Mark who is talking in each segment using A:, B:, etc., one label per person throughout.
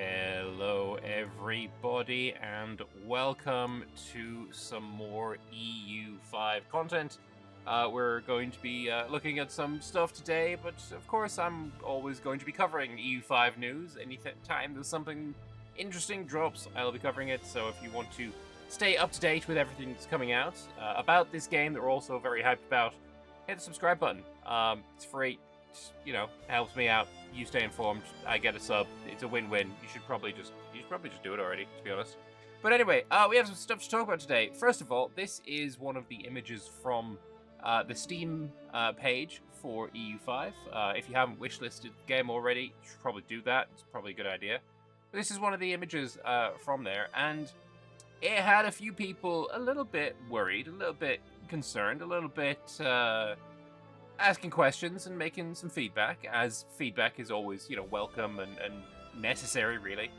A: Hello, everybody, and welcome to some more EU5 content. We're going to be looking at some stuff today, but of course, I'm always going to be covering EU5 news. Anytime there's something interesting drops, I'll be covering it. So if you want to stay up to date with everything that's coming out about this game that we're also very hyped about, hit the subscribe button. It's free. Helps me out. You stay informed. I get a sub. It's a win-win. You should probably just do it already, to be honest. But anyway, we have some stuff to talk about today. First of all, this is one of the images from the Steam page for EU5. If you haven't wishlisted the game already, you should probably do that. It's probably a good idea. But this is one of the images from there, and it had a few people a little bit worried, a little bit concerned, a little bit asking questions and making some feedback, as feedback is always, welcome and necessary, really.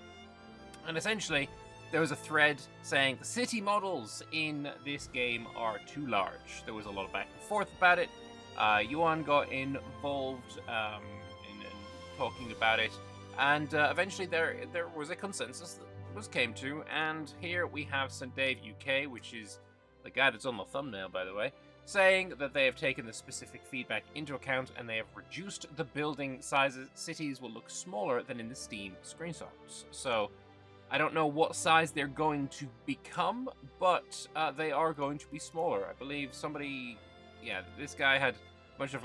A: And essentially, there was a thread saying the city models in this game are too large. There was a lot of back and forth about it. Yuan got involved in talking about it, and eventually there was a consensus that came to, and here we have St. Dave UK, which is the guy that's on the thumbnail, by the way, saying that they have taken the specific feedback into account and they have reduced the building sizes. Cities will look smaller than in the Steam screenshots. So I don't know what size they're going to become, but they are going to be smaller. I believe this guy had a bunch of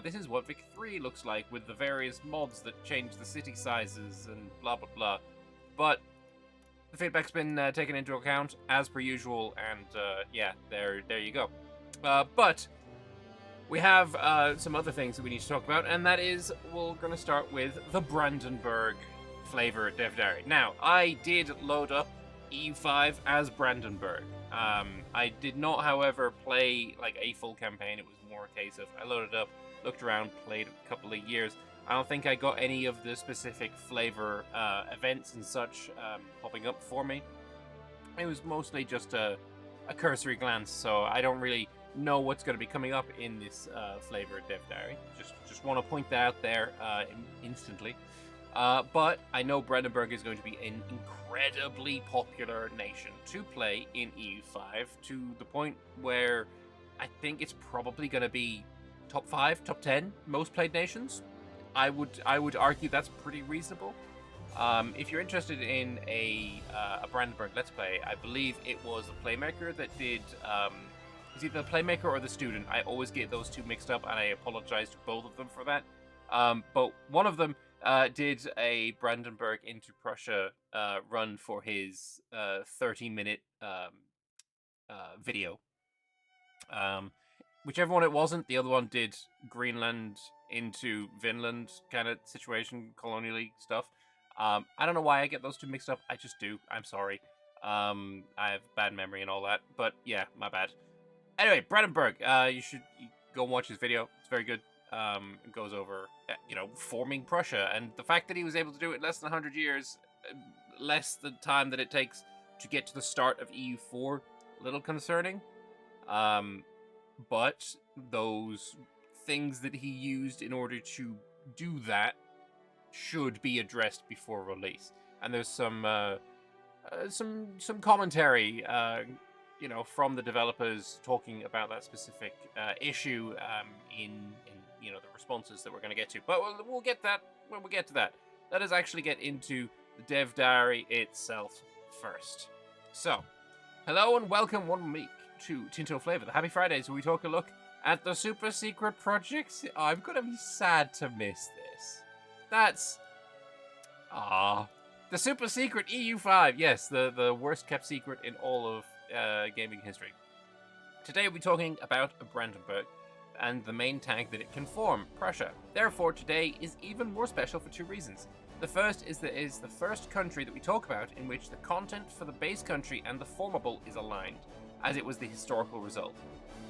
A: this is what Vic 3 looks like with the various mods that change the city sizes and blah, blah, blah. But the feedback's been taken into account as per usual, and there you go. But we have some other things that we need to talk about, and that is, we're going to start with the Brandenburg flavor dev diary. Now, I did load up EU5 as Brandenburg. I did not, however, play a full campaign. It was more a case of I loaded up, looked around, played a couple of years. I don't think I got any of the specific flavor events and such popping up for me. It was mostly just a cursory glance, so I don't really know what's going to be coming up in this flavor dev diary. Just want to point that out there instantly. But I know Brandenburg is going to be an incredibly popular nation to play in EU5, to the point where I think it's probably going to be top 5, top 10 most played nations. I would argue that's pretty reasonable. If you're interested in a Brandenburg Let's Play, I believe it was the Playmaker that did. Is either the Playmaker or the Student. I always get those two mixed up, and I apologize to both of them for that. But one of them did a Brandenburg into Prussia run for his 30-minute video. Whichever one it wasn't, the other one did Greenland into Vinland kind of situation, colonially stuff. I don't know why I get those two mixed up. I just do. I'm sorry. I have bad memory and all that. But yeah, my bad. Anyway, Brandenburg. You should go and watch his video. It's very good. It goes over, forming Prussia. And the fact that he was able to do it in less than 100 years, less the time that it takes to get to the start of EU4, a little concerning. But those things that he used in order to do that should be addressed before release. And there's some commentary, from the developers talking about that specific issue in the responses that we're going to get to. But we'll get that when we get to that. Let us actually get into the dev diary itself first. So, hello and welcome one week to Tinto Flavor, the Happy Fridays, where we take a look at the super secret projects. I'm going to be sad to miss this. That's... the super secret EU5. Yes, the worst kept secret in all of gaming history. Today we'll be talking about Brandenburg and the main tag that it can form, Prussia. Therefore, today is even more special for two reasons. The first is that it is the first country that we talk about in which the content for the base country and the formable is aligned, as it was the historical result.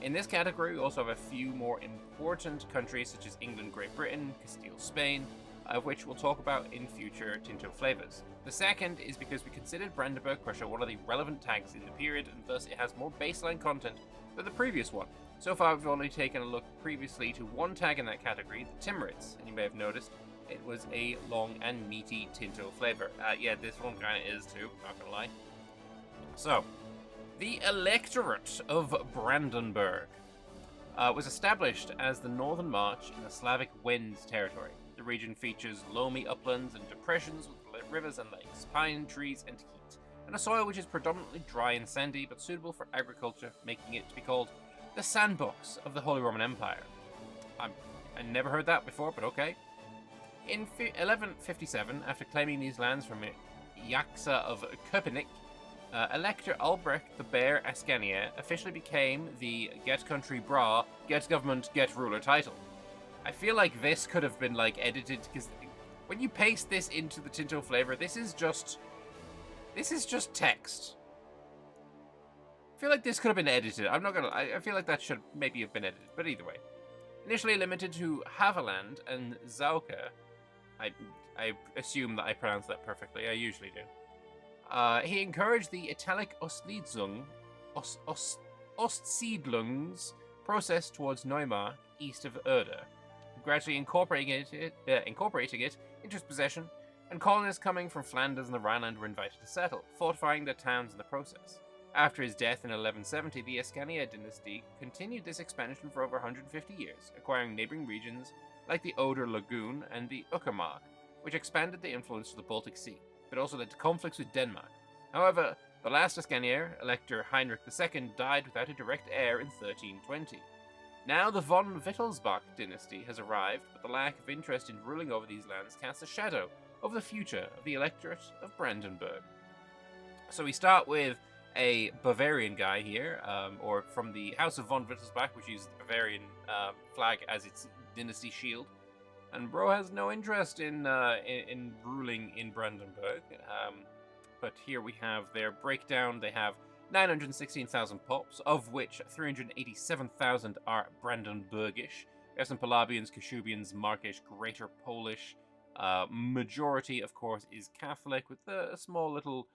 A: In this category, we also have a few more important countries such as England, Great Britain, Castile, Spain, of which we'll talk about in future Tinto flavors. The second is because we considered Brandenburg Prussia one of the relevant tags in the period, and thus it has more baseline content than the previous one. So far, we've only taken a look previously to one tag in that category, the Timurids, and you may have noticed It was a long and meaty Tinto flavor. Yeah, this one kind of is too, not gonna lie. So, the Electorate of Brandenburg was established as the Northern March in the Slavic Winds territory. The region features loamy uplands and depressions with rivers and lakes, pine trees and heat, and a soil which is predominantly dry and sandy but suitable for agriculture, making it to be called the sandbox of the Holy Roman Empire. I never heard that before, but okay. In 1157, after claiming these lands from Yaxa of Köpenick, Elector Albrecht the Bear Ascania officially became the Get Country Bra, Get Government, Get Ruler title. I feel like this could have been like edited, because when you paste this into the Tinto flavor, this is just text. I feel like this could have been edited. I'm not gonna. I feel like that should maybe have been edited, but either way. Initially limited to Havelland and Zauke, I assume that I pronounced that perfectly. I usually do. He encouraged the Italic Ostsiedlungs process towards Neumark, east of Erda, gradually incorporating it into his possession, and colonists coming from Flanders and the Rhineland were invited to settle, fortifying their towns in the process. After his death in 1170, the Ascania dynasty continued this expansion for over 150 years, acquiring neighboring regions like the Oder Lagoon and the Uckermark, which expanded the influence to the Baltic Sea, but also led to conflicts with Denmark. However, the last Ascanier, Elector Heinrich II, died without a direct heir in 1320. Now the von Wittelsbach dynasty has arrived, but the lack of interest in ruling over these lands casts a shadow over the future of the Electorate of Brandenburg. So we start with a Bavarian guy here, or from the House of von Wittelsbach, which uses the Bavarian flag as its dynasty shield. And bro has no interest in ruling in Brandenburg. But here we have their breakdown. They have 916,000 pops, of which 387,000 are Brandenburgish. There's some Palabians, Kashubians, Markish, Greater Polish. Majority, of course, is Catholic, with a small little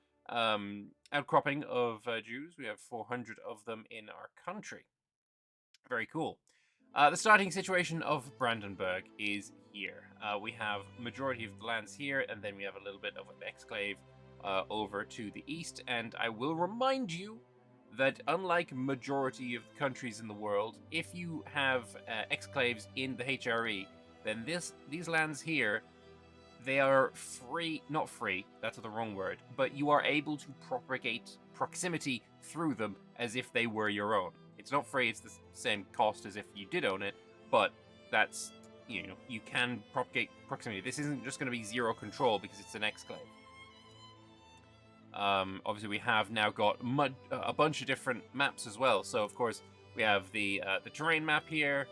A: outcropping of Jews. We have 400 of them in our country. Very cool. The starting situation of Brandenburg is here. We have majority of the lands here, and then we have a little bit of an exclave over to the east. And I will remind you that unlike majority of the countries in the world, if you have exclaves in the HRE, then these lands here, they are free, not free, that's the wrong word, but you are able to propagate proximity through them as if they were your own. It's not free, it's the same cost as if you did own it, but that's, you can propagate proximity. This isn't just going to be zero control because it's an exclave. Obviously, we have now got a bunch of different maps as well. So, of course, we have the terrain map here.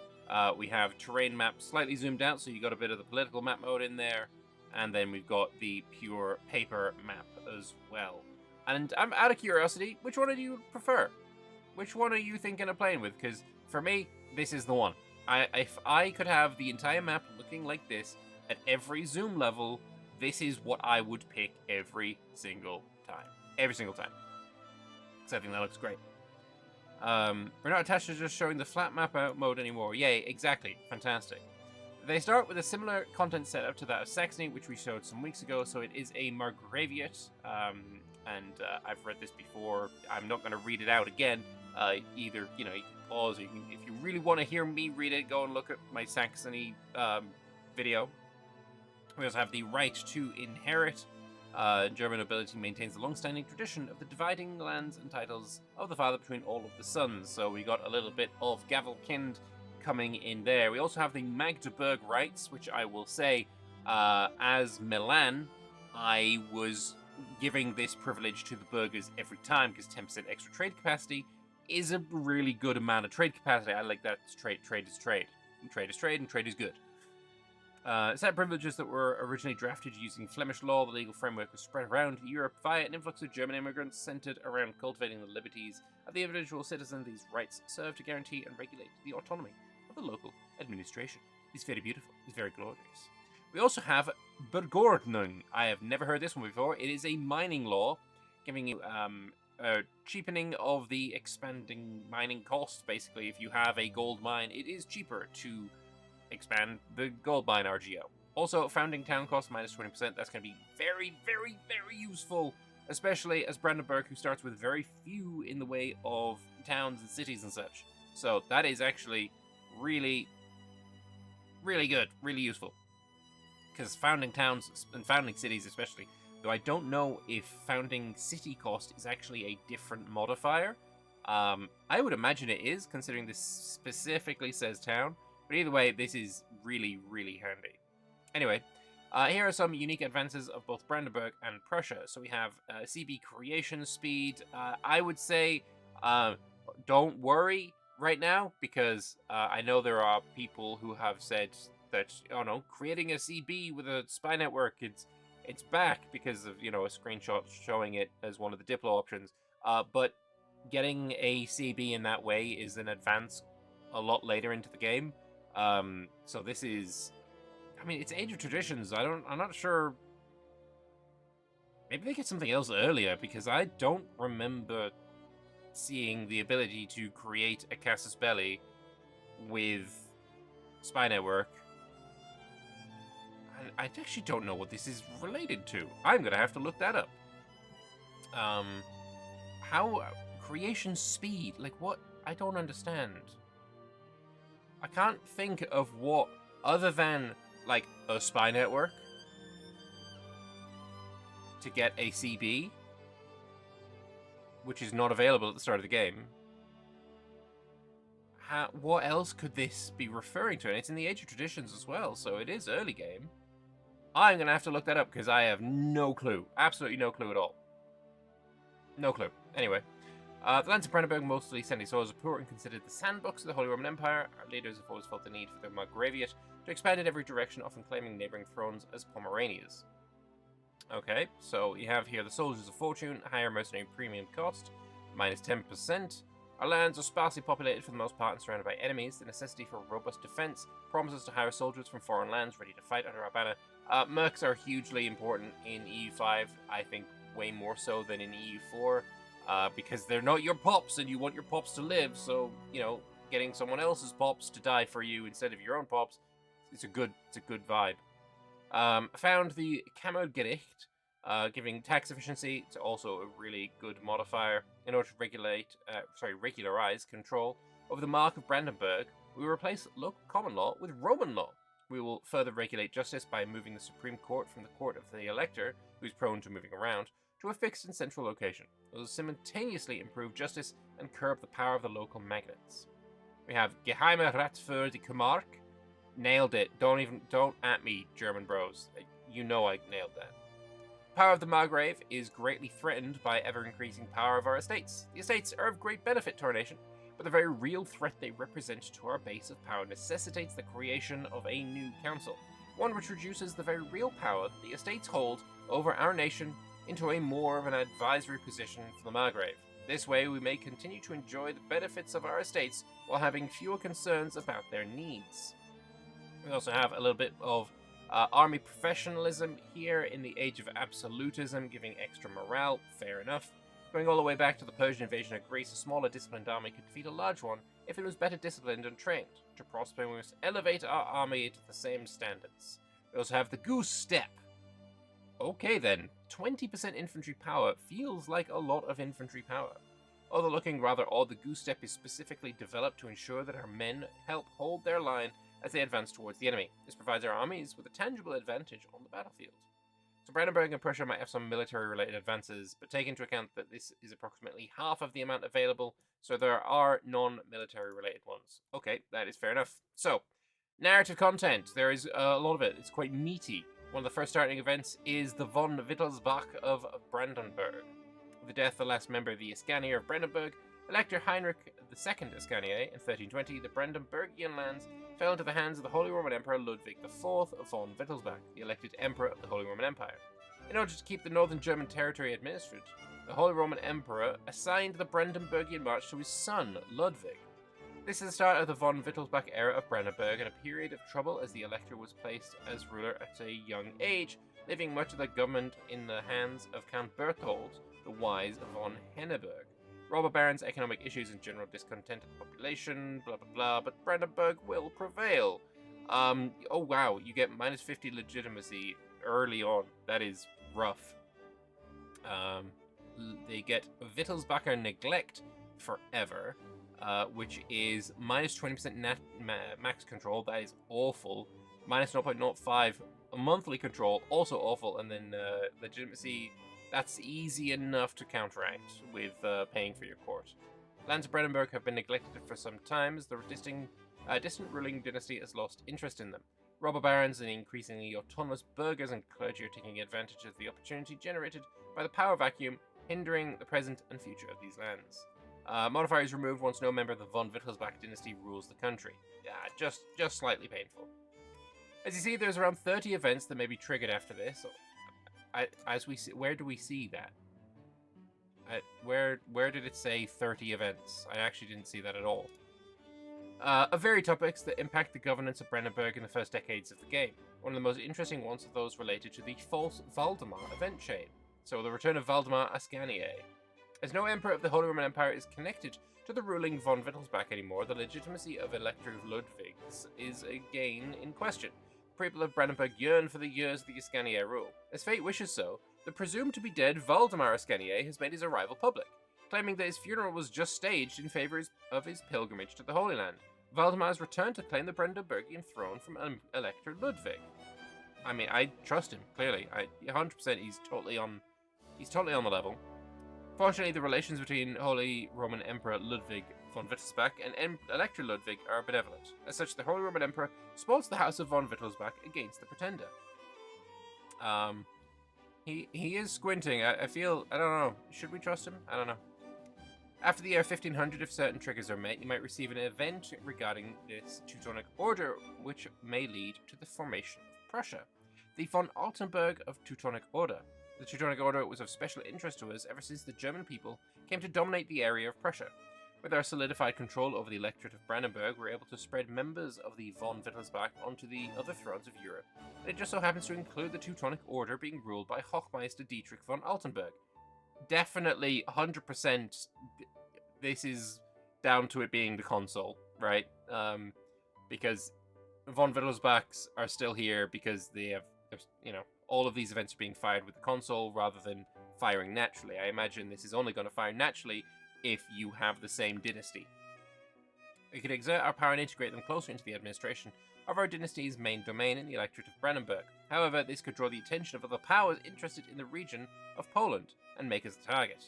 A: We have terrain map slightly zoomed out, so you got a bit of the political map mode in there. And then we've got the pure paper map as well. And I'm out of curiosity, which one do you prefer? Which one are you thinking of playing with? Because for me, this is the one. If I could have the entire map looking like this at every zoom level, this is what I would pick every single time. Every single time. Because I think that looks great. We're not attached to just showing the flat map out mode anymore. Yay, exactly. Fantastic. They start with a similar content setup to that of Saxony, which we showed some weeks ago. So it is a Margraviate, and I've read this before. I'm not going to read it out again. Either, you can pause. Or if you really want to hear me read it, go and look at my Saxony video. We also have the right to inherit. German nobility maintains the long-standing tradition of the dividing lands and titles of the father between all of the sons. So we got a little bit of Gavelkind coming in there. We also have the Magdeburg rights, which I will say, as Milan, I was giving this privilege to the burghers every time, because 10% extra trade capacity is a really good amount of trade capacity. I like that. Trade is trade. And trade is trade, and trade is good. Set privileges that were originally drafted using Flemish law, the legal framework was spread around Europe via an influx of German immigrants centered around cultivating the liberties of the individual citizen. These rights serve to guarantee and regulate the autonomy of the local administration. It's very beautiful. It's very glorious. We also have Bergordnung. I have never heard this one before. It is a mining law giving you a cheapening of the expanding mining costs. Basically, if you have a gold mine, it is cheaper to expand the gold mine RGO. Also, founding town cost minus 20%. That's going to be very, very, very useful, especially as Brandenburg, who starts with very few in the way of towns and cities and such. So that is actually really, really good, really useful. Because founding towns and founding cities especially, though I don't know if founding city cost is actually a different modifier. I would imagine it is, considering this specifically says town. But either way, this is really, really handy. Anyway, here are some unique advances of both Brandenburg and Prussia. So we have CB creation speed. I would say don't worry right now, because I know there are people who have said that, oh no, creating a CB with a spy network, it's back because of, you know, a screenshot showing it as one of the Diplo options. But getting a CB in that way is an advance a lot later into the game. So this is, I mean, it's Age of Traditions. I'm not sure. Maybe they get something else earlier, because I don't remember seeing the ability to create a casus belli with spy network. I actually don't know what this is related to. I'm gonna have to look that up. How creation speed? Like what? I don't understand. I can't think of what other than like a spy network to get a CB, which is not available at the start of the game. What else could this be referring to? And it's in the Age of Traditions as well, so it is early game. I'm going to have to look that up, because I have no clue. Absolutely no clue at all. No clue. Anyway, the lands of Brandenburg mostly sent its soldiers poor and considered the sandbox of the Holy Roman Empire. Our leaders have always felt the need for their Margraviate to expand in every direction, often claiming neighboring thrones as Pomeranias. Okay, so you have here the Soldiers of Fortune, higher mercenary premium cost, minus 10%. Our lands are sparsely populated for the most part and surrounded by enemies. The necessity for robust defense promises to hire soldiers from foreign lands ready to fight under our banner. Mercs are hugely important in EU5, I think way more so than in EU4, because they're not your pops and you want your pops to live, so, you know, getting someone else's pops to die for you instead of your own pops, it's a good vibe. Found the Kammergericht, giving tax efficiency. It's also a really good modifier. In order to regularize control over the Mark of Brandenburg, we will replace local common law with Roman law. We will further regulate justice by moving the Supreme Court from the court of the elector, who's prone to moving around, to a fixed and central location. It will simultaneously improve justice and curb the power of the local magnates. We have Geheime Rat für die Comarque. Nailed it. Don't at me, German bros. You know I nailed that. Power of the Margrave is greatly threatened by ever-increasing power of our estates. The estates are of great benefit to our nation, but the very real threat they represent to our base of power necessitates the creation of a new council, one which reduces the very real power that the estates hold over our nation into a more of an advisory position for the Margrave. This way we may continue to enjoy the benefits of our estates while having fewer concerns about their needs. We also have a little bit of army professionalism here in the Age of Absolutism, giving extra morale, fair enough. Going all the way back to the Persian invasion of Greece, a smaller disciplined army could defeat a large one if it was better disciplined and trained. To prosper, we must elevate our army to the same standards. We also have the Goose Step. Okay then, 20% infantry power feels like a lot of infantry power. Although looking rather odd, the Goose Step is specifically developed to ensure that our men help hold their line as they advance towards the enemy. This provides our armies with a tangible advantage on the battlefield. So Brandenburg and Prussia might have some military-related advances, but take into account that this is approximately half of the amount available, so there are non-military-related ones. Okay, that is fair enough. So, narrative content. There is a lot of it. It's quite meaty. One of the first starting events is the von Wittelsbach of Brandenburg. With the death of the last member of the Ascania of Brandenburg, Elector Heinrich II Ascaniae in 1320, the Brandenburgian lands fell into the hands of the Holy Roman Emperor Ludwig IV von Wittelsbach, the elected Emperor of the Holy Roman Empire. In order to keep the northern German territory administered, the Holy Roman Emperor assigned the Brandenburgian March to his son, Ludwig. This is the start of the von Wittelsbach era of Brandenburg, and a period of trouble as the elector was placed as ruler at a young age, leaving much of the government in the hands of Count Berthold, the Wise von Henneberg. Robber barons, economic issues, and general discontented population, blah blah blah, but Brandenburg will prevail. Oh wow, you get minus 50 legitimacy early on. That is rough. They get Wittelsbacher Neglect forever, which is minus 20% max control. That is awful. Minus 0.05 monthly control, also awful. And then legitimacy, that's easy enough to counteract with paying for your court. Lands of Brandenburg have been neglected for some time as the distant ruling dynasty has lost interest in them. Robber barons and increasingly autonomous burghers and clergy are taking advantage of the opportunity generated by the power vacuum, hindering the present and future of these lands. Modifier is removed once no member of the von Wittelsbach dynasty rules the country. Just slightly painful. As you see, there's around 30 events that may be triggered after this. As we see, where do we see that? Where did it say 30 events? I actually didn't see that at all. Very topics that impact the governance of Brandenburg in the first decades of the game. One of the most interesting ones are those related to the false Valdemar event chain. So the return of Valdemar Ascanier. As no emperor of the Holy Roman Empire is connected to the ruling von Wittelsbach anymore, the legitimacy of Elector Ludwig's is again in question. The people of Brandenburg yearn for the years of the Ascanier rule. As fate wishes so, the presumed to be dead Valdemar Ascanier has made his arrival public, claiming that his funeral was just staged in favor of his pilgrimage to the Holy Land. Valdemar has returned to claim the Brandenburgian throne from Elector Ludwig. I mean, I trust him, clearly. 100% he's totally on the level. Fortunately, the relations between Holy Roman Emperor Ludwig von Wittelsbach and Elector Ludwig are benevolent. As such, the Holy Roman Emperor supports the House of von Wittelsbach against the pretender. He is squinting. I feel, I don't know. Should we trust him? I don't know. After the year 1500, if certain triggers are met, you might receive an event regarding this Teutonic Order, which may lead to the formation of Prussia. The von Altenburg of Teutonic Order. The Teutonic Order was of special interest to us ever since the German people came to dominate the area of Prussia. With our solidified control over the Electorate of Brandenburg, we were able to spread members of the von Wittelsbach onto the other thrones of Europe, and it just so happens to include the Teutonic Order being ruled by Hochmeister Dietrich von Altenburg. Definitely 100% this is down to it being the console, right? Because von Wittelsbachs are still here because they have, all of these events are being fired with the console rather than firing naturally. I imagine this is only going to fire naturally if you have the same dynasty. We could exert our power and integrate them closer into the administration of our dynasty's main domain in the Electorate of Brandenburg. However, this could draw the attention of other powers interested in the region of Poland and make us a target.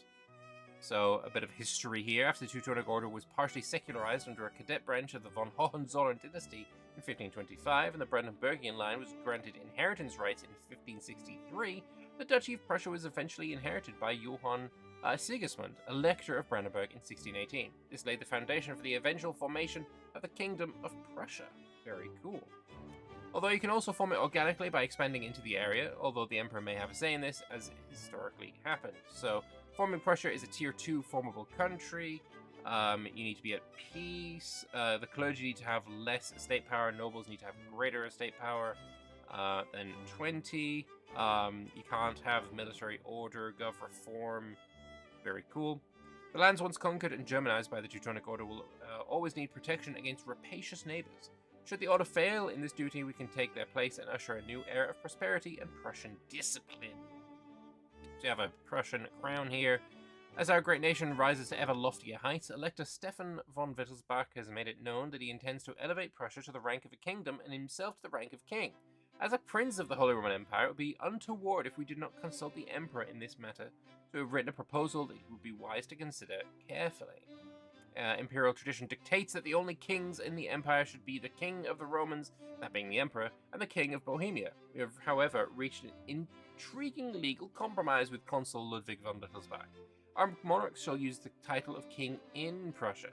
A: So, a bit of history here. After the Teutonic Order was partially secularized under a cadet branch of the von Hohenzollern dynasty in 1525, and the Brandenburgian line was granted inheritance rights in 1563, the Duchy of Prussia was eventually inherited by Johann Sigismund, Elector of Brandenburg in 1618. This laid the foundation for the eventual formation of the Kingdom of Prussia. Very cool. Although you can also form it organically by expanding into the area, although the Emperor may have a say in this, as historically happened. So, forming Prussia is a tier 2 formable country. You need to be at peace. The clergy need to have less estate power. Nobles need to have greater estate power than 20. You can't have military order, gov reform. Very cool. The lands once conquered and Germanized by the Teutonic Order will always need protection against rapacious neighbors. Should the order fail in this duty, we can take their place and usher a new era of prosperity and Prussian discipline. So you have a Prussian crown here. As our great nation rises to ever loftier heights, Elector Stefan von Wittelsbach has made it known that he intends to elevate Prussia to the rank of a kingdom and himself to the rank of king. As a prince of the Holy Roman Empire, it would be untoward if we did not consult the Emperor in this matter, so we have written a proposal that it would be wise to consider carefully. Imperial tradition dictates that the only kings in the empire should be the king of the Romans, that being the emperor, and the king of Bohemia. We have, however, reached an intriguing legal compromise with Consul Ludwig von Wittelsbach. Our monarchs shall use the title of king in Prussia,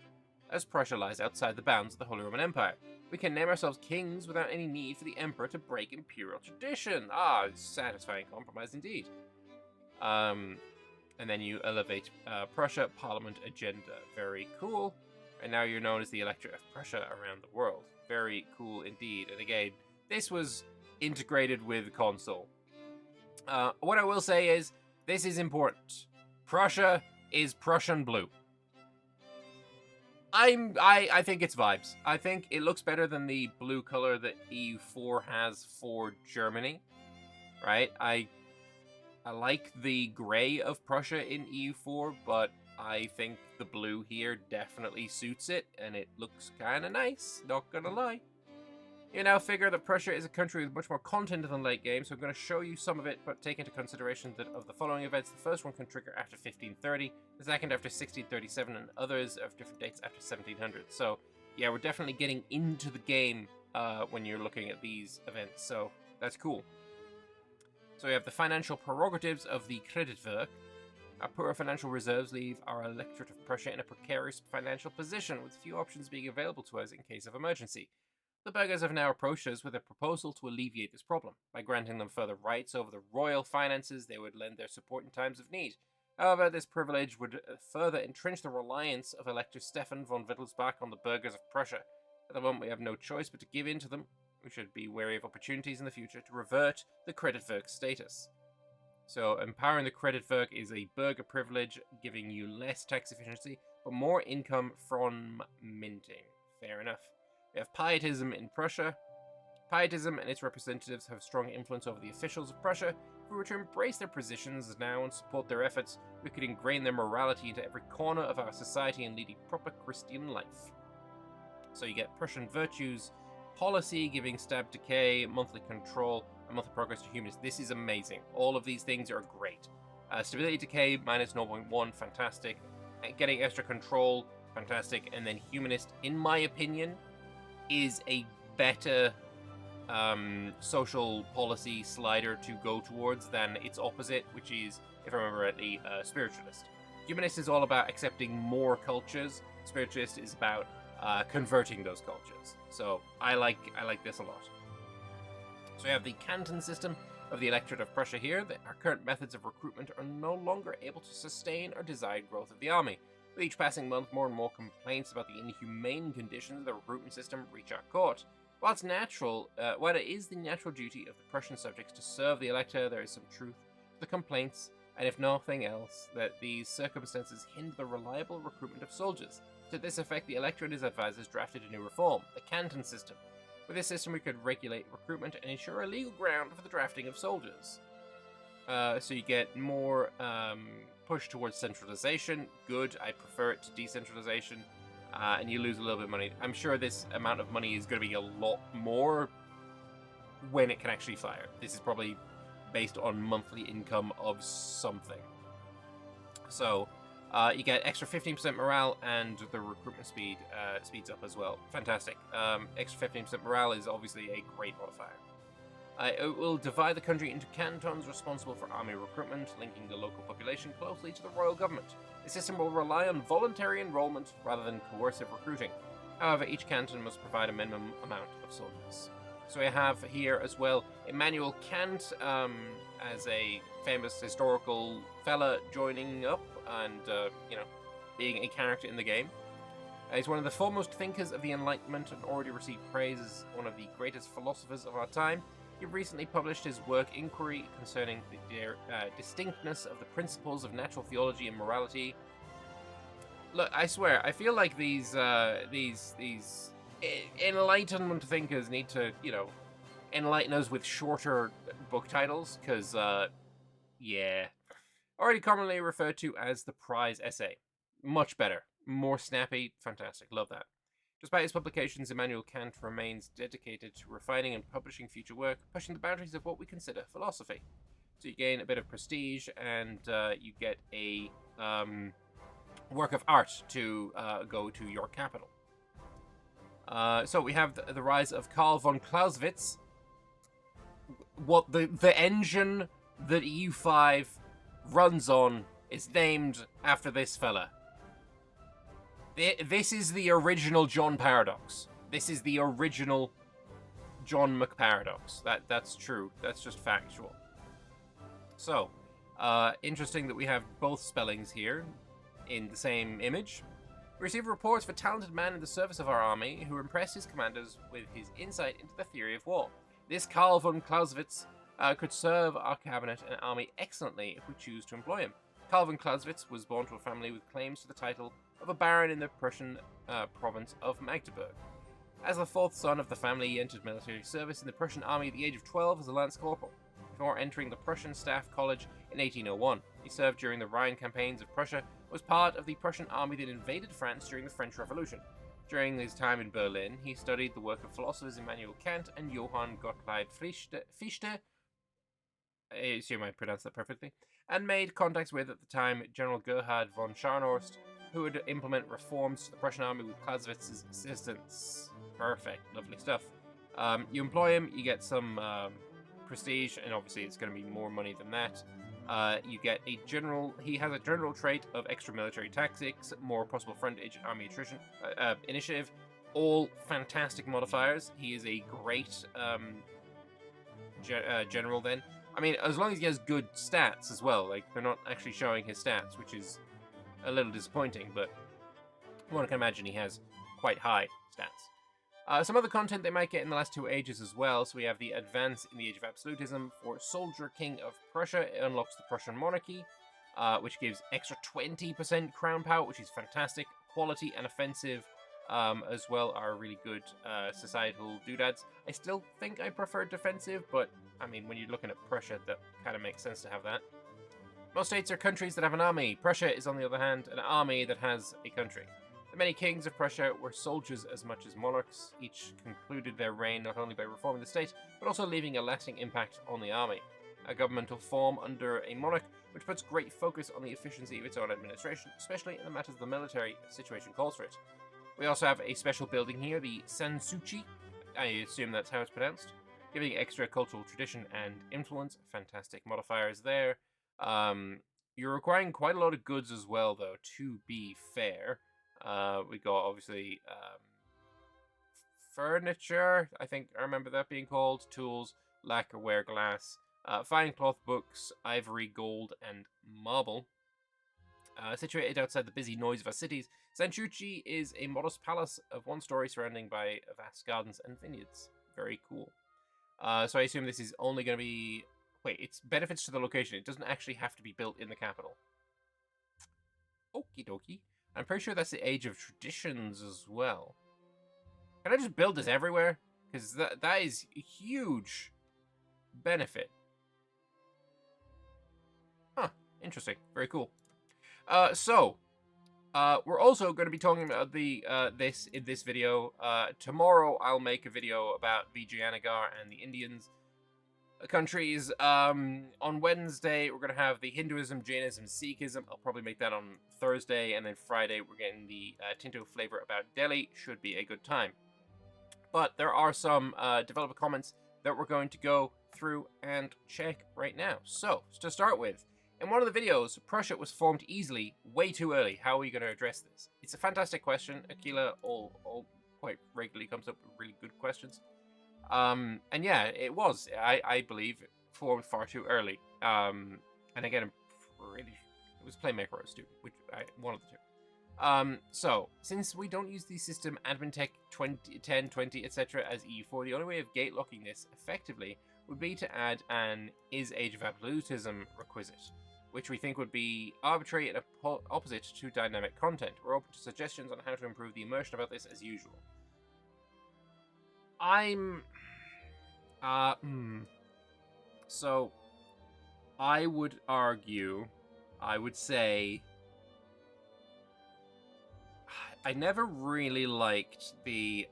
A: as Prussia lies outside the bounds of the Holy Roman Empire. We can name ourselves kings without any need for the emperor to break imperial tradition. Satisfying compromise indeed. And then you elevate Prussia Parliament agenda. Very cool. And now you're known as the Elector of Prussia around the world. Very cool indeed. And again, this was integrated with console. What I will say is, this is important. Prussia is Prussian blue. I think it's vibes. I think it looks better than the blue color that EU4 has for Germany, right? I like the gray of Prussia in EU4, but I think the blue here definitely suits it, and it looks kind of nice, not gonna lie. You now figure that Prussia is a country with much more content than late game, so I'm going to show you some of it, but take into consideration that of the following events, the first one can trigger after 1530, the second after 1637, and others of different dates after 1700. So, yeah, we're definitely getting into the game when you're looking at these events, so that's cool. So we have the financial prerogatives of the Kreditwerk. Our poor financial reserves leave our electorate of Prussia in a precarious financial position, with few options being available to us in case of emergency. The burghers have now approached us with a proposal to alleviate this problem. By granting them further rights over the royal finances, they would lend their support in times of need. However, this privilege would further entrench the reliance of Elector Stefan von Wittelsbach on the burghers of Prussia. At the moment, we have no choice but to give in to them. We should be wary of opportunities in the future to revert the Kreditwerk status. So, empowering the Kreditwerk is a burgher privilege, giving you less tax efficiency, but more income from minting. Fair enough. We have pietism in Prussia. Pietism and its representatives have strong influence over the officials of Prussia. If we were to embrace their positions now and support their efforts, we could ingrain their morality into every corner of our society and lead a proper Christian life. So you get Prussian virtues, policy, giving stab decay, monthly control, and monthly progress to humanist. This is amazing. All of these things are great. Stability decay, minus 0.1, fantastic. Getting extra control, fantastic. And then humanist, in my opinion, is a better social policy slider to go towards than its opposite, which is, if I remember rightly, spiritualist. Humanist is all about accepting more cultures. Spiritualist is about converting those cultures. So I like this a lot. So we have the canton system of the electorate of Prussia here. Our current methods of recruitment are no longer able to sustain our desired growth of the army. With each passing month, more and more complaints about the inhumane conditions of the recruitment system reach our court. While it is the natural duty of the Prussian subjects to serve the elector, there is some truth to the complaints, and if nothing else, that these circumstances hinder the reliable recruitment of soldiers. To this effect, the elector and his advisors drafted a new reform, the canton system. With this system, we could regulate recruitment and ensure a legal ground for the drafting of soldiers. So you get more push towards centralization. Good. I prefer it to decentralization. And you lose a little bit of money. I'm sure this amount of money is going to be a lot more when it can actually fire. This is probably based on monthly income of something. So you get extra 15% morale, and the recruitment speed speeds up as well. Fantastic. Extra 15% morale is obviously a great modifier. It will divide the country into cantons responsible for army recruitment, linking the local population closely to the royal government. The system will rely on voluntary enrollment rather than coercive recruiting. However, each canton must provide a minimum amount of soldiers. So we have here as well Immanuel Kant as a famous historical fella joining up and, being a character in the game. He's one of the foremost thinkers of the Enlightenment and already received praise as one of the greatest philosophers of our time. He recently published his work Inquiry concerning the distinctness of the principles of natural theology and morality. Look, I swear, I feel like these Enlightenment thinkers need to, enlighten us with shorter book titles, because, already commonly referred to as the prize essay. Much better, more snappy, fantastic, love that. Despite his publications, Immanuel Kant remains dedicated to refining and publishing future work, pushing the boundaries of what we consider philosophy. So you gain a bit of prestige, and you get a work of art to go to your capital. So we have the rise of Karl von Clausewitz. What the engine that EU5 runs on is named after this fella. This is the original John Paradox. This is the original John McParadox. That's true. That's just factual. So, interesting that we have both spellings here in the same image. We receive reports of a talented man in the service of our army who impressed his commanders with his insight into the theory of war. This Karl von Clausewitz could serve our cabinet and army excellently if we choose to employ him. Karl von Clausewitz was born to a family with claims to the title of a baron in the Prussian province of Magdeburg. As the fourth son of the family, he entered military service in the Prussian army at the age of 12 as a lance corporal, before entering the Prussian Staff College in 1801. He served during the Rhine campaigns of Prussia, was part of the Prussian army that invaded France during the French Revolution. During his time in Berlin, he studied the work of philosophers Immanuel Kant and Johann Gottlieb Fichte, I assume I pronounced that perfectly, and made contacts with, at the time, General Gerhard von Scharnhorst, who would implement reforms to the Prussian army with Clausewitz's assistance. Perfect, lovely stuff. You employ him, you get some prestige, and obviously it's going to be more money than that. You get a general. He has a general trait of extra military tactics, more possible front-edge army attrition, initiative. All fantastic modifiers. He is a great general. Then, I mean, as long as he has good stats as well. Like, they're not actually showing his stats, which is a little disappointing. But one can imagine he has quite high stats. Some other content they might get in the last 2 ages as well. So we have the advance in the Age of Absolutism for Soldier King of Prussia. It unlocks the Prussian monarchy, which gives extra 20% crown power, which is fantastic. Quality and offensive as well are really good societal doodads. I still think I prefer defensive, but I mean, when you're looking at Prussia, that kind of makes sense to have that. Most states are countries that have an army. Prussia is, on the other hand, an army that has a country. The many kings of Prussia were soldiers as much as monarchs. Each concluded their reign not only by reforming the state, but also leaving a lasting impact on the army. A governmental form under a monarch, which puts great focus on the efficiency of its own administration, especially in the matters of the military situation calls for it. We also have a special building here, the Sanssouci, I assume that's how it's pronounced, giving extra cultural tradition and influence. Fantastic modifiers there. You're requiring quite a lot of goods as well, though, to be fair. We got, obviously, furniture, I think I remember that being called, tools, lacquerware, glass, fine cloth, books, ivory, gold, and marble. Situated outside the busy noise of our cities, Sanssouci is a modest palace of one story surrounding by vast gardens and vineyards. Very cool. So I assume this is only going to be... Wait, it's benefits to the location. It doesn't actually have to be built in the capital. Okie dokie. I'm pretty sure that's the Age of Traditions as well. Can I just build this everywhere? Because that is a huge benefit. Huh. Interesting. Very cool. We're also going to be talking about this in this video. Tomorrow I'll make a video about Vijayanagar and the Indians countries. On Wednesday we're going to have the Hinduism, Jainism, Sikhism. I'll probably make that on Thursday, and then Friday we're getting the Tinto flavor about Delhi. Should be a good time. But there are some developer comments that we're going to go through and check right now. So, to start with, in one of the videos, Prussia was formed easily, way too early. How are we going to address this? It's a fantastic question. Aquila all quite regularly comes up with really good questions. And yeah, it was, I believe, formed far too early. And again, it was Playmaker or stupid, one of the two. So, since we don't use the system admin tech 10, 20, etc. as EU4, the only way of gate locking this effectively would be to add an is Age of Absolutism requisite, which we think would be arbitrary and opposite to dynamic content. We're open to suggestions on how to improve the immersion about this as usual. So, I would argue, I would say, I never really liked the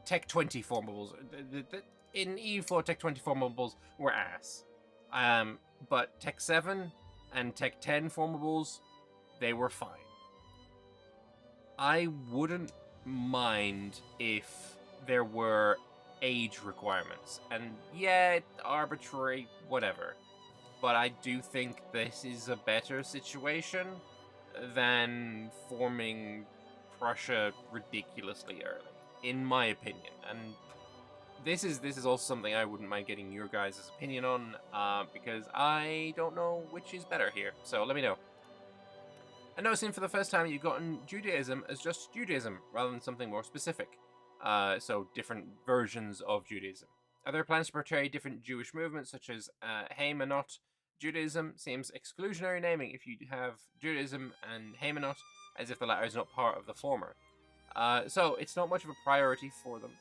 A: Tech 20 formables. In EU4, Tech 20 formables were ass. But Tech 7 and Tech 10 formables, they were fine. I wouldn't mind if there were age requirements. And yeah, arbitrary, whatever. But I do think this is a better situation than forming Prussia ridiculously early, in my opinion. And this is also something I wouldn't mind getting your guys' opinion on, because I don't know which is better here. So let me know. And noticing for the first time you've gotten Judaism as just Judaism, rather than something more specific. So different versions of Judaism. Are there plans to portray different Jewish movements, such as Haymanot? Judaism seems exclusionary naming if you have Judaism and Haymanot, as if the latter is not part of the former. So it's not much of a priority for them.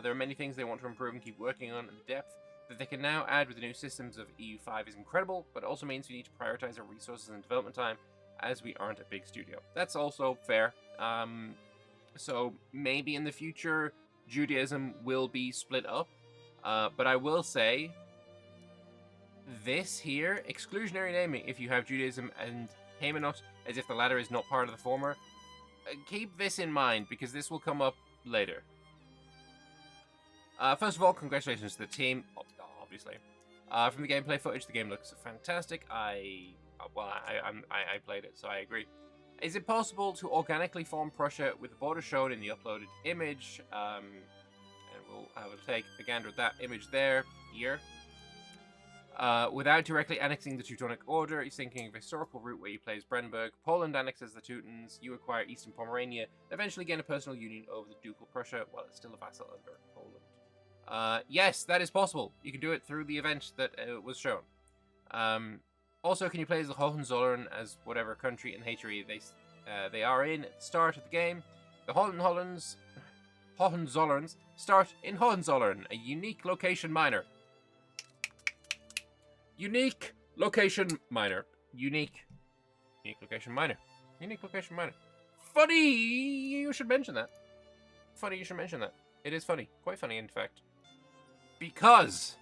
A: There are many things they want to improve and keep working on, and the depth that they can now add with the new systems of EU5 is incredible, but also means we need to prioritize our resources and development time, as we aren't a big studio. That's also fair. So maybe in the future, Judaism will be split up. But I will say, this here, exclusionary naming, if you have Judaism and Haymanot, as if the latter is not part of the former, keep this in mind, because this will come up later. First of all, congratulations to the team, obviously. From the gameplay footage, the game looks fantastic. I played it, so I agree. Is it possible to organically form Prussia with the border shown in the uploaded image? And we'll have a take a gander at that image there, here. Without directly annexing the Teutonic Order, he's thinking of a historical route where you play as Brandenburg, Poland annexes the Teutons, you acquire Eastern Pomerania, eventually gain a personal union over the Ducal Prussia while it's still a vassal under Poland. Yes, that is possible. You can do it through the event that was shown. Also, can you play as the Hohenzollern as whatever country in Hatchery they are in at the start of the game? The Hohenzollerns start in Hohenzollern, a unique location minor. Unique location minor. Unique location minor. Unique location minor. Funny you should mention that. Funny you should mention that. It is funny. Quite funny, in fact. Because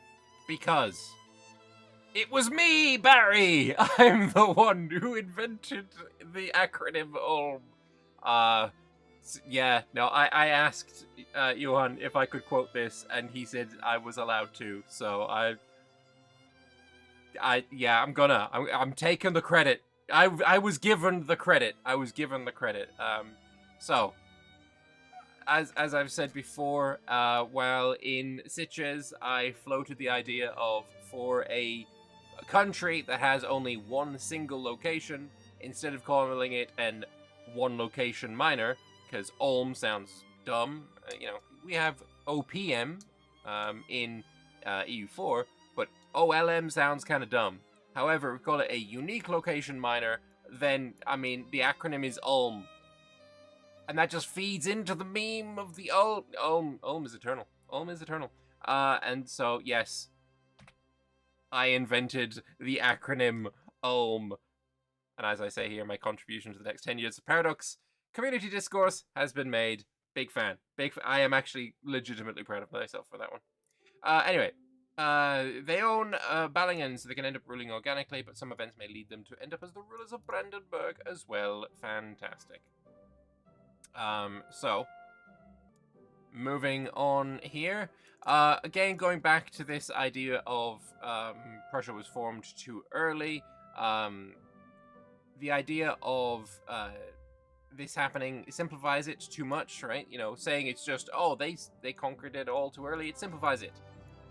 A: it was me, Barry! I'm the one who invented the acronym ULM. Yeah, no, I asked Johan if I could quote this, and he said I was allowed to, so I'm taking the credit. I was given the credit. So, as I've said before, while in Sitges, I floated the idea of, for a country that has only one single location, instead of calling it an one location minor, because Ulm sounds dumb. We have OPM in EU4, but OLM sounds kind of dumb. However, if we call it a unique location minor, then, the acronym is Ulm. And that just feeds into the meme of the Ulm. Ulm is eternal. Ulm is eternal. And so, yes, I invented the acronym Ulm. And as I say here, my contribution to the next 10 years of Paradox community discourse has been made. Big fan. I am actually legitimately proud of myself for that one. Anyway. They own Ballingen, so they can end up ruling organically, but some events may lead them to end up as the rulers of Brandenburg as well. Fantastic. So, moving on here. Again, going back to this idea of Prussia was formed too early. The idea of this happening simplifies it too much, right? Saying it's just, they conquered it all too early, it simplifies it.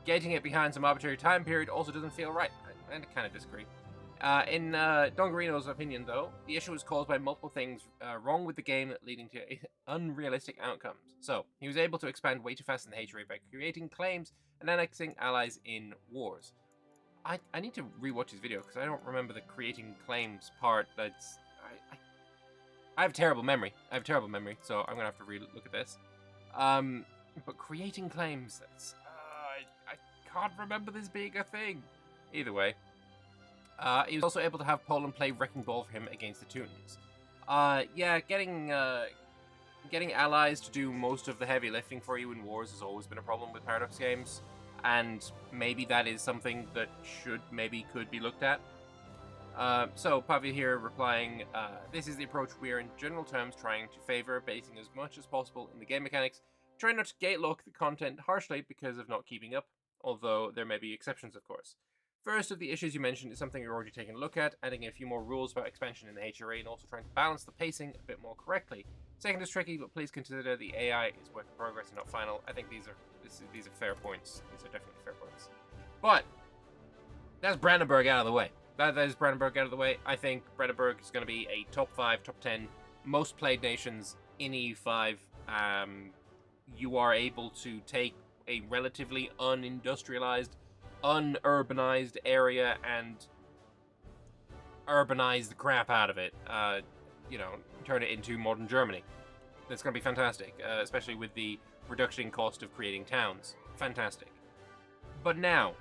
A: Gating it behind some arbitrary time period also doesn't feel right. I kind of disagree. In Dongarino's opinion, though, the issue was caused by multiple things wrong with the game, leading to unrealistic outcomes. So, he was able to expand way too fast in the Hatchery by creating claims and annexing allies in wars. I need to rewatch his video, because I don't remember the creating claims part. I have terrible memory. So I'm going to have to re-look at this. But creating claims, that's... I can't remember this being a thing. Either way. He was also able to have Poland play Wrecking Ball for him against the Teutons. Getting allies to do most of the heavy lifting for you in wars has always been a problem with Paradox games. And maybe that is something that could be looked at. So, Pavia here replying, this is the approach we are in general terms trying to favor, basing as much as possible in the game mechanics, trying not to gate-lock the content harshly because of not keeping up, although there may be exceptions, of course. First of the issues you mentioned is something you're already taking a look at, adding a few more rules about expansion in the HRA and also trying to balance the pacing a bit more correctly. Second is tricky, but please consider the AI is work in progress and not final. I think these are fair points. These are definitely fair points. But that's Brandenburg out of the way. That is Brandenburg out of the way. I think Brandenburg is going to be a top 5, top 10 most played nations in EU5. You are able to take a relatively unindustrialized, unurbanized area and urbanize the crap out of it. you know, turn it into modern Germany. That's going to be fantastic, especially with the reduction in cost of creating towns. Fantastic. But now,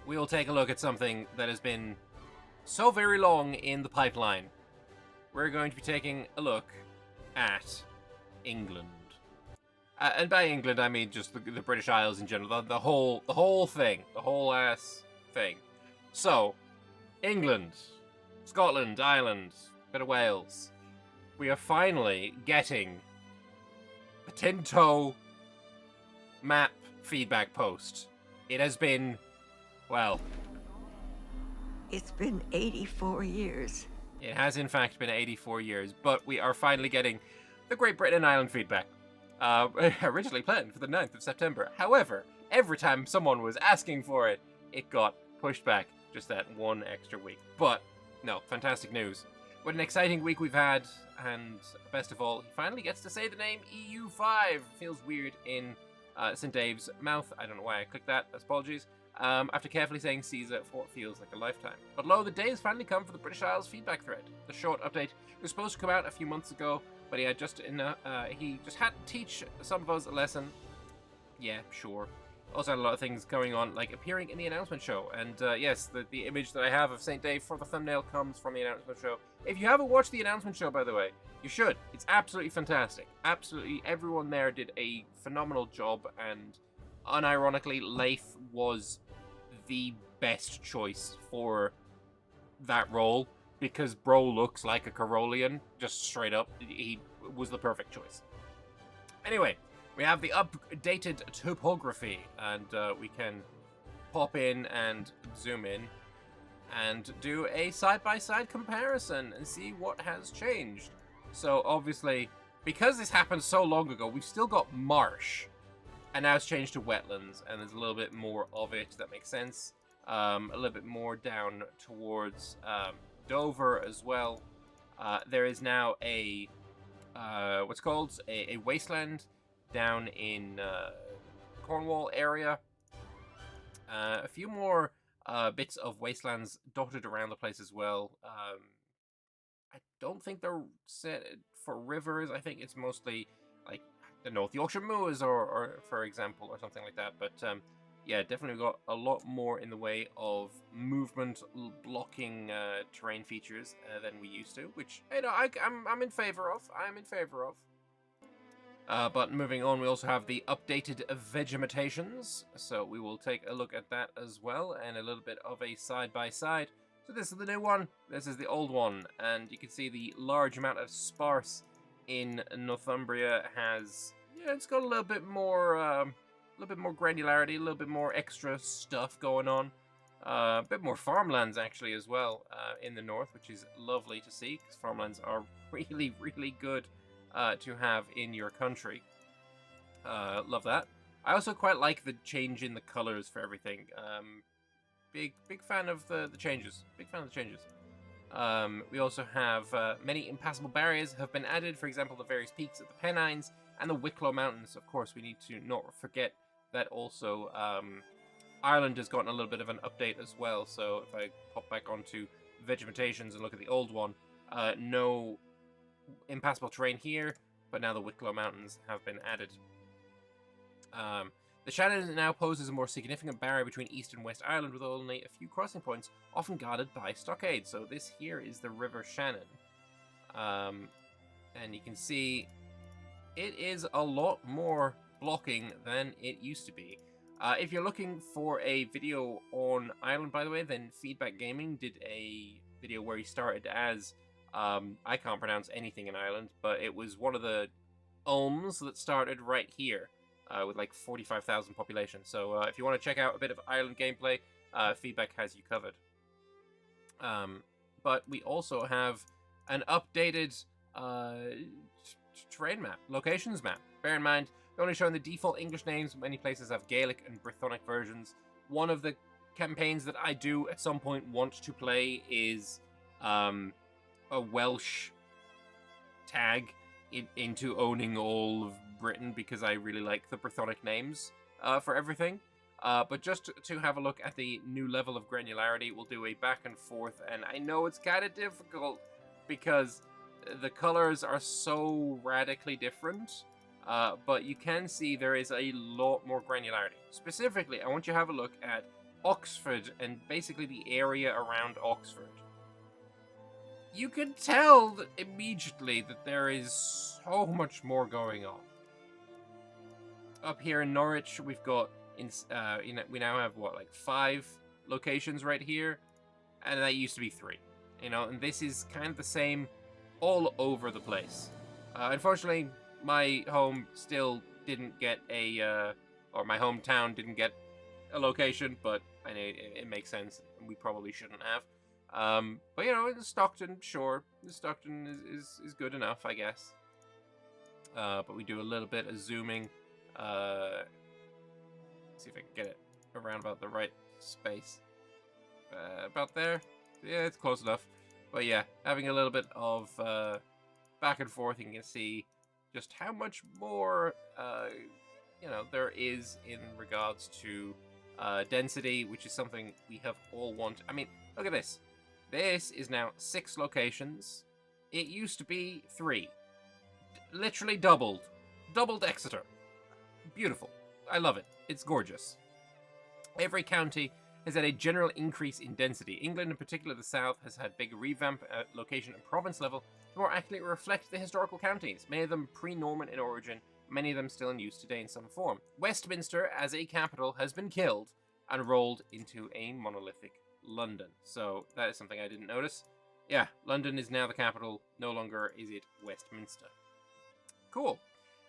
A: we will take a look at something that has been so very long in the pipeline. We're going to be taking a look at England. And by England, I mean just the British Isles in general. The whole thing. The whole ass thing. So, England, Scotland, Ireland, bit of Wales. We are finally getting the tin toe map feedback post. It has been, well...
B: It's been 84 years.
A: It has in fact been 84 years, but we are finally getting the Great Britain and Ireland feedback. Originally planned for the 9th of September. However, every time someone was asking for it, it got pushed back just that one extra week. But, no, fantastic news. What an exciting week we've had, and best of all, he finally gets to say the name EU5. Feels weird in St. Dave's mouth. I don't know why I clicked that. Apologies. After carefully saying Caesar for what feels like a lifetime. But lo, the day has finally come for the British Isles feedback thread. The short update was supposed to come out a few months ago, but he just had to teach some of us a lesson. Yeah, sure. Also had a lot of things going on, like appearing in the announcement show. And yes, the image that I have of St. Dave for the thumbnail comes from the announcement show. If you haven't watched the announcement show, by the way, you should. It's absolutely fantastic. Absolutely, everyone there did a phenomenal job, and unironically, Leif was the best choice for that role, because bro looks like a Carolian, just straight up. He was the perfect choice. Anyway, we have the updated topography, and we can pop in and zoom in and do a side-by-side comparison and see what has changed. So obviously, because this happened so long ago, we've still got marsh, and now it's changed to wetlands, and there's a little bit more of it. That makes sense. A little bit more down towards Dover as well. There is now a what's called a wasteland down in Cornwall area. A few more bits of wastelands dotted around the place as well. I don't think they're set for rivers. I think it's mostly like the North Yorkshire Moors, or for example, or something like that. But yeah, definitely got a lot more in the way of movement blocking terrain features than we used to, which, you know, I'm in favor of. I'm in favor of. But moving on, we also have the updated vegementations, so we will take a look at that as well, and a little bit of a side-by-side. So this is the new one, this is the old one, and you can see the large amount of sparse in Northumbria has, yeah, it's got a little bit more granularity, a little bit more extra stuff going on. A bit more farmlands, actually, as well, in the north, which is lovely to see, because farmlands are really, really good to have in your country. Love that. I also quite like the change in the colors for everything. Big fan of the changes. Big fan of the changes. We also have many impassable barriers have been added. For example, the various peaks of the Pennines and the Wicklow Mountains. Of course, we need to not forget that also Ireland has gotten a little bit of an update as well. So if I pop back onto Vegementations and look at the old one, no impassable terrain here, but now the Wicklow Mountains have been added. The Shannon now poses a more significant barrier between East and West Ireland, with only a few crossing points, often guarded by stockades. So this here is the River Shannon. And you can see it is a lot more blocking than it used to be. If you're looking for a video on Ireland, by the way, then Feedback Gaming did a video where he started as, I can't pronounce anything in Ireland, but it was one of the Ulms that started right here. With like 45,000 population. So if you want to check out a bit of Ireland gameplay, Feedback has you covered. But we also have an updated terrain map, locations map. Bear in mind, they're only showing the default English names. Many places have Gaelic and Brythonic versions. One of the campaigns that I do at some point want to play is a Welsh tag into owning all of Britain, because I really like the Brythonic names for everything. But just to have a look at the new level of granularity, we'll do a back and forth, and I know it's kind of difficult because the colors are so radically different, but you can see there is a lot more granularity. Specifically, I want you to have a look at Oxford and basically the area around Oxford. You can tell immediately that there is so much more going on. Up here in Norwich, we've got we now have what, like 5 locations right here, and that used to be 3. And this is kind of the same all over the place. Unfortunately, my home still didn't get or my hometown didn't get a location, but I know it makes sense. We probably shouldn't have. But Stockton, sure, Stockton is good enough, I guess. But we do a little bit of zooming. See if I can get it around about the right space. About there. Yeah, it's close enough. But yeah, having a little bit of back and forth, you can see just how much more there is in regards to density, which is something we have all wanted. I mean, look at this. This is now 6 locations. It used to be 3. Literally doubled. Doubled Exeter. Beautiful. I love it. It's gorgeous. Every county has had a general increase in density. England, in particular the south, has had big revamp at location and province level to more accurately reflect the historical counties, many of them pre-Norman in origin, many of them still in use today in some form. Westminster, as a capital, has been killed and rolled into a monolithic London. So that is something I didn't notice. Yeah, London is now the capital, no longer is it Westminster. Cool.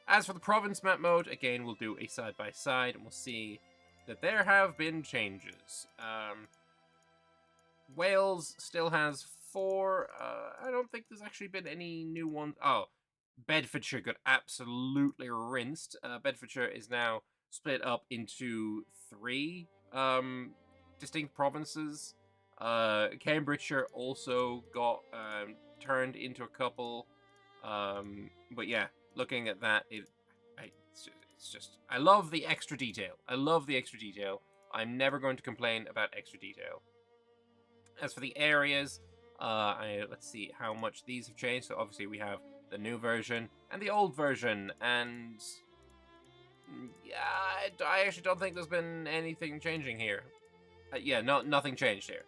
A: As for the province map mode, again, we'll do a side-by-side, and we'll see that there have been changes. Wales still has 4. I don't think there's actually been any new ones. Oh, Bedfordshire got absolutely rinsed. Bedfordshire is now split up into 3 distinct provinces. Cambridgeshire also got turned into a couple. But yeah, looking at that, it's just, I love the extra detail. I'm never going to complain about extra detail. As for the areas, let's see how much these have changed. So obviously we have the new version and the old version, and yeah, I actually don't think there's been anything changing here. Yeah, nothing changed here.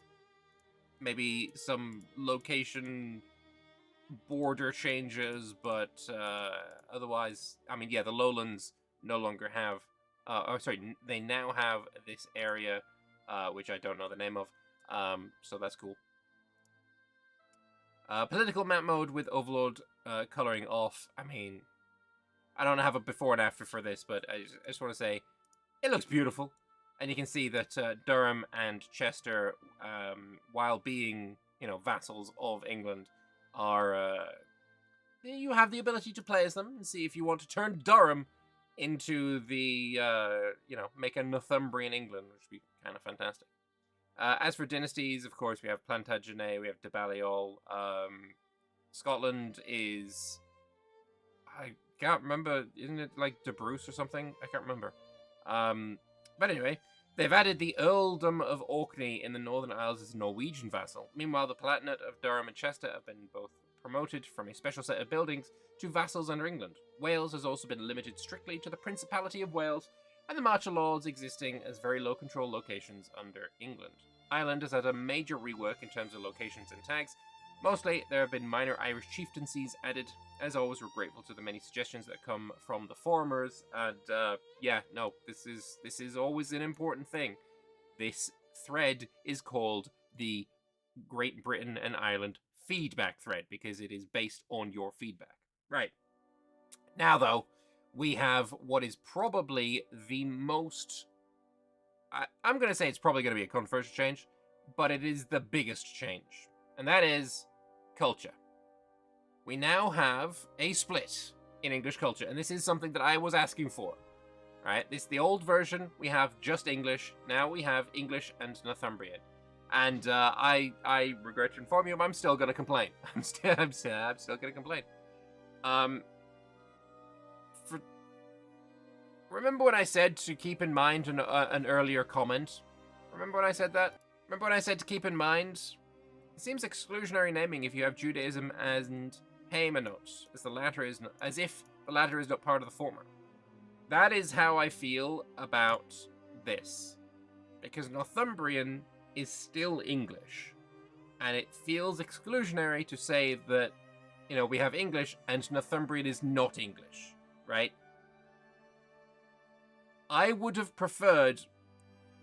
A: Maybe some location border changes, but otherwise, I mean, yeah, the lowlands no longer have, they now have this area, which I don't know the name of, so that's cool. Political map mode with overload coloring off. I mean, I don't have a before and after for this, but I just want to say it looks beautiful. And you can see that Durham and Chester, while being, vassals of England, are, you have the ability to play as them and see if you want to turn Durham into the, make a Northumbrian England, which would be kind of fantastic. As for dynasties, of course, we have Plantagenet, we have de Balliol. Scotland is, I can't remember, isn't it like de Bruce or something? I can't remember. But anyway, they've added the Earldom of Orkney in the Northern Isles as a Norwegian vassal. Meanwhile, the Palatinate of Durham and Chester have been both promoted from a special set of buildings to vassals under England. Wales has also been limited strictly to the Principality of Wales and the martial laws existing as very low control locations under England. Ireland has had a major rework in terms of locations and tags. Mostly, there have been minor Irish chieftaincies added. As always, we're grateful to the many suggestions that come from the forumers, and this is always an important thing. This thread is called the Great Britain and Ireland feedback thread because it is based on your feedback. Right. Now, though, we have what is probably the most... I'm going to say it's probably going to be a controversial change, but it is the biggest change, and that is culture. We now have a split in English culture, and this is something that I was asking for. Right? This is the old version. We have just English. Now we have English and Northumbrian. And I regret to inform you, I'm still going to complain. I'm still going to complain. Remember when I said to keep in mind an earlier comment? Remember when I said that? Remember when I said to keep in mind? It seems exclusionary naming if you have Judaism and Haymanot, as the latter is not, as if the latter is not part of the former. That is how I feel about this, because Northumbrian is still English, and it feels exclusionary to say that, we have English and Northumbrian is not English, right? I would have preferred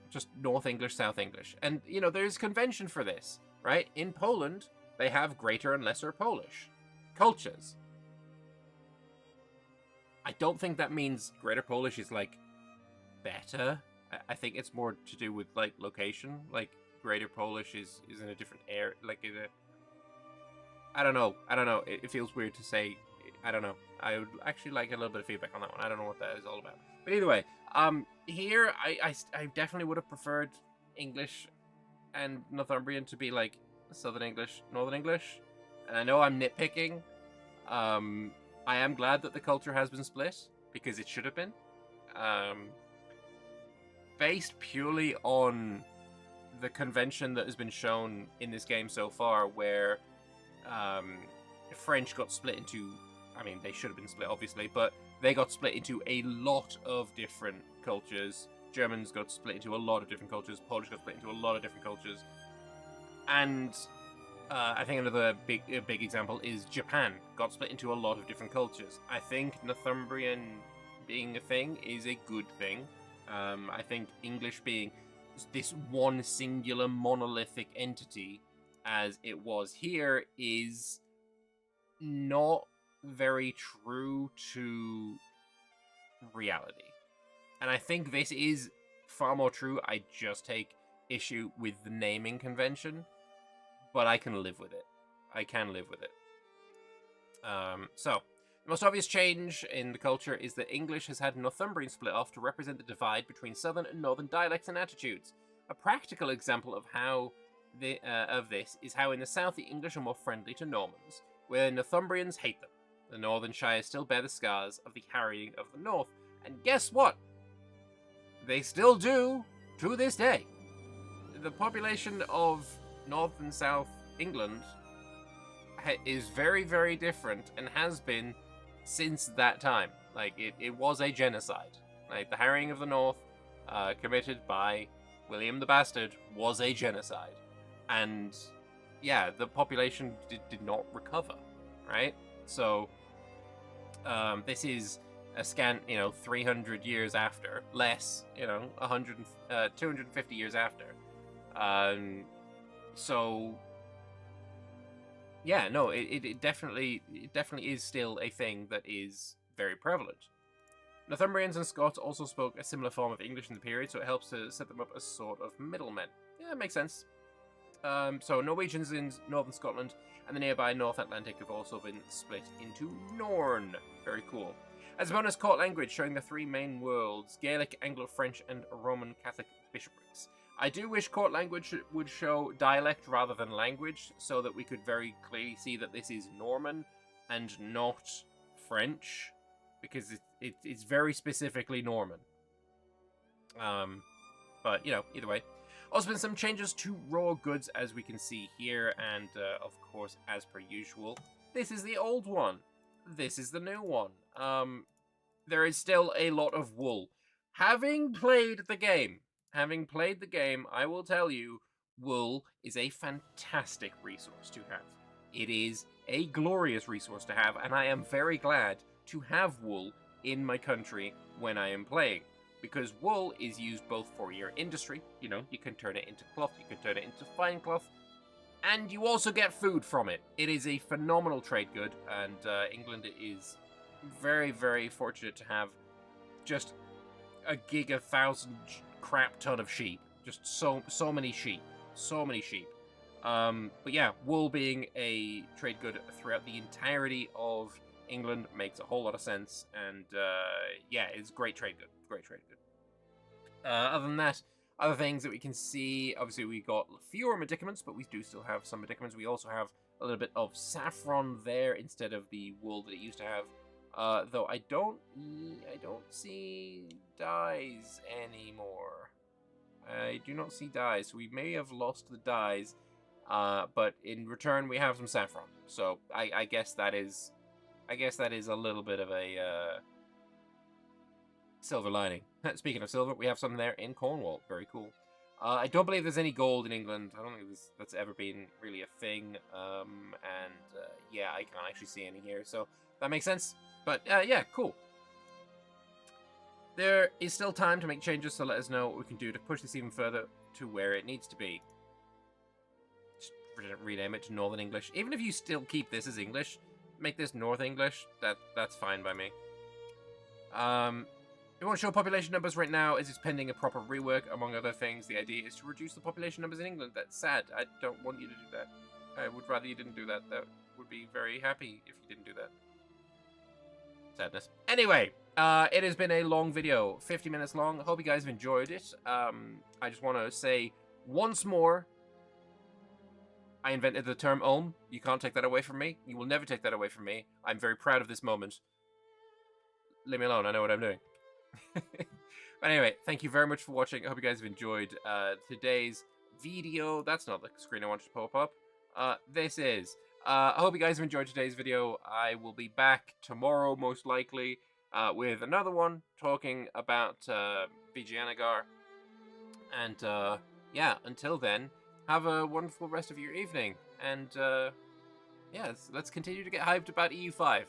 A: just North English, South English. And, there's convention for this, right? In Poland, they have Greater and Lesser Polish cultures. I don't think that means Greater Polish is, better. I think it's more to do with, location. Greater Polish is in a different area, I don't know. It feels weird to say. I don't know. I would actually like a little bit of feedback on that one. I don't know what that is all about. But either way, here I definitely would have preferred English and Northumbrian to be Southern English, Northern English. And I know I'm nitpicking. I am glad that the culture has been split because it should have been. Based purely on the convention that has been shown in this game so far, where French got split into, they should have been split obviously, but they got split into a lot of different cultures. Germans got split into a lot of different cultures. Polish got split into a lot of different cultures. And I think another big example is Japan got split into a lot of different cultures. I think Northumbrian being a thing is a good thing. I think English being this one singular monolithic entity, as it was here, is not very true to reality. And I think this is far more true. I just take issue with the naming convention, but I can live with it. So, the most obvious change in the culture is that English has had Northumbrian split off to represent the divide between southern and northern dialects and attitudes. A practical example of of this is how in the south the English are more friendly to Normans, where Northumbrians hate them. The northern shires still bear the scars of the harrying of the north, and guess what? They still do to this day. The population of North and South England is very, very different and has been since that time. It was a genocide. The harrying of the North, committed by William the Bastard, was a genocide. And, yeah, the population did not recover, right? So, this is a scant, 300 years after, less, 250 years after. So, yeah, no, it definitely is still a thing that is very prevalent. Northumbrians and Scots also spoke a similar form of English in the period, so it helps to set them up as sort of middlemen. Yeah, it makes sense. So Norwegians in northern Scotland and the nearby North Atlantic have also been split into Norn. Very cool. As a bonus, court language showing the three main worlds: Gaelic, Anglo-French, and Roman Catholic bishoprics. I do wish court language would show dialect rather than language, so that we could very clearly see that this is Norman and not French, because it's very specifically Norman. But, either way. Also been some changes to raw goods, as we can see here, and, of course, as per usual, this is the old one. This is the new one. There is still a lot of wool. Having played the game, I will tell you, wool is a fantastic resource to have. It is a glorious resource to have, and I am very glad to have wool in my country when I am playing, because wool is used both for your industry, you can turn it into cloth, you can turn it into fine cloth, and you also get food from it. It is a phenomenal trade good, and England is very, very fortunate to have just a giga-thousand crap ton of sheep. Just so many sheep. But yeah, wool being a trade good throughout the entirety of England makes a whole lot of sense, and yeah, it's great trade good. Other than that, other things that we can see, obviously we got fewer medicaments, but we do still have some medicaments. We also have a little bit of saffron there instead of the wool that it used to have. Though I don't see dyes anymore. I do not see dyes, so we may have lost the dyes. But in return, we have some saffron. So I guess that is, a little bit of a silver lining. Speaking of silver, we have some there in Cornwall. Very cool. I don't believe there's any gold in England. I don't think that's ever been really a thing. Yeah, I can't actually see any here, so that makes sense. But yeah, cool. There is still time to make changes, so let us know what we can do to push this even further to where it needs to be. Just rename it to Northern English. Even if you still keep this as English, make this North English. That's fine by me. It won't show population numbers right now as it's pending a proper rework. Among other things, the idea is to reduce the population numbers in England. That's sad. I don't want you to do that. I would rather you didn't do that. That would be very happy if you didn't do that. Sadness. Anyway, it has been a long video, 50 minutes long. Hope you guys have enjoyed it. I just want to say once more, I invented the term ohm. You can't take that away from me. You will never take that away from me. I'm very proud of this moment. Leave me alone. I know what I'm doing. But anyway, thank you very much for watching. I hope you guys have enjoyed today's video. That's not the screen I wanted to pop up. This is. I hope you guys have enjoyed today's video. I will be back tomorrow, most likely, with another one talking about Vijayanagar. And yeah, until then, have a wonderful rest of your evening. And yeah, let's continue to get hyped about EU5.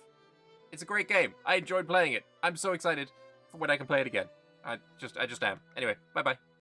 A: It's a great game. I enjoyed playing it. I'm so excited for when I can play it again. I just am. Anyway, bye-bye.